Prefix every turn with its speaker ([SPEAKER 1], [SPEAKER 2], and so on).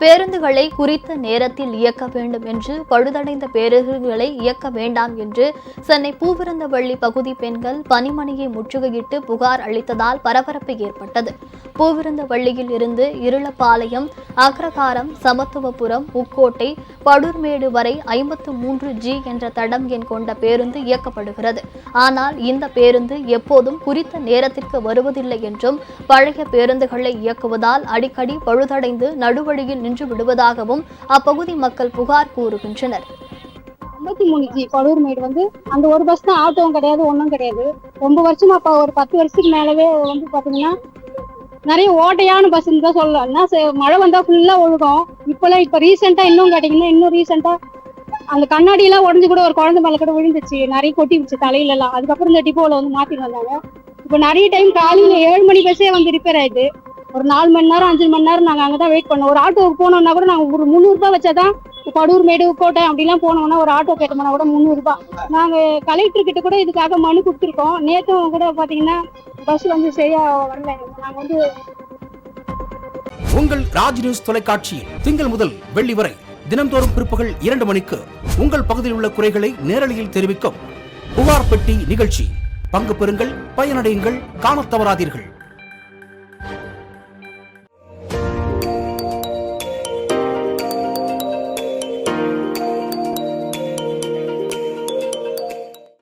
[SPEAKER 1] பேருந்துகளை குறித்த நேரத்தில் இயக்க வேண்டும் என்று பழுதடைந்த பேருந்துகளை இயக்க வேண்டாம் என்று சென்னை பூவிருந்தவள்ளி பகுதி பெண்கள் பணிமனையை முற்றுகையிட்டு புகார் அளித்ததால் பரபரப்பு ஏற்பட்டது. பூவிருந்தவள்ளியில் இருந்து இருளப்பாளையம், அக்ரகாரம், சமத்துவபுரம், உக்கோட்டை, படூர்மேடு வரை 53G என்ற தடம் எண் கொண்ட பேருந்து இயக்கப்படுகிறது. ஆனால் இந்த பேருந்து எப்போதும் குறித்த நேரத்திற்கு வருவதில்லை என்றும் பழைய பேருந்துகளை இயக்குவதால் அடிக்கடி பழுதடைந்து நடுவழியில் நின்று விடுவதாகவும் அப்பகுதி மக்கள் புகார் கூறுகின்றனர்.
[SPEAKER 2] 53G படூர்மேடு அந்த ஒரு பஸ் தான், ஆட்டோவும் கிடையாது, ஒன்றும் கிடையாது. ரொம்ப வருஷமா ஒரு 10 வருஷத்துக்கு மேலவே பாத்தீங்கன்னா நிறைய ஓட்டையான பஸ் தான் சொல்லலாம். மழை வந்தா ஃபுல்லா ஒழுகும். இப்ப ரீசெண்டா இன்னும் கேட்டீங்கன்னா, இன்னும் ரீசெண்டா அந்த கண்ணாடி எல்லாம் உடஞ்சு கூட ஒரு குழந்தை மேல கூட விழுந்துச்சு, நிறைய கொட்டிடுச்சு தலையில எல்லாம். அதுக்கப்புறம் இந்த டிப்போல மாத்திட்டு வந்தாங்க. இப்ப நிறைய டைம் காலையில 7 மணி பஸ்ஸே ரிப்பேர் ஆயிடுது. ஒரு 4 மணி நேரம் 5 மணி நேரம் நாங்க அங்கதான் வெயிட் பண்ணோம். ஒரு ஆட்டோவுக்கு போனோம்னா கூட நாங்க ஒரு 300 ரூபாய் வச்சாதான் படூர்மேடு, கோட்டை அப்படிலாம் போனோம்னா ஒரு ஆட்டோ கேட்டோம்னா கூட 300 ரூபாய். நாங்க கலெக்டர் கிட்ட கூட இதுக்காக மனு கொடுத்துருக்கோம். நேற்றும் கூட பாத்தீங்கன்னா பஸ் சரியா வரல. நாங்க
[SPEAKER 3] உங்கள் ராஜ் நியூஸ் தொலைக்காட்சியில் திங்கள் முதல் வெள்ளி வரை தினந்தோறும் பிற்பகல் 2 மணிக்கு உங்கள் பகுதியில் உள்ள குறைகளை நேரலையில் தெரிவிக்கும் புகார் பெட்டி நிகழ்ச்சி. பங்கு பெறுங்கள், பயனடையுங்கள், காணத் தவறாதீர்கள்.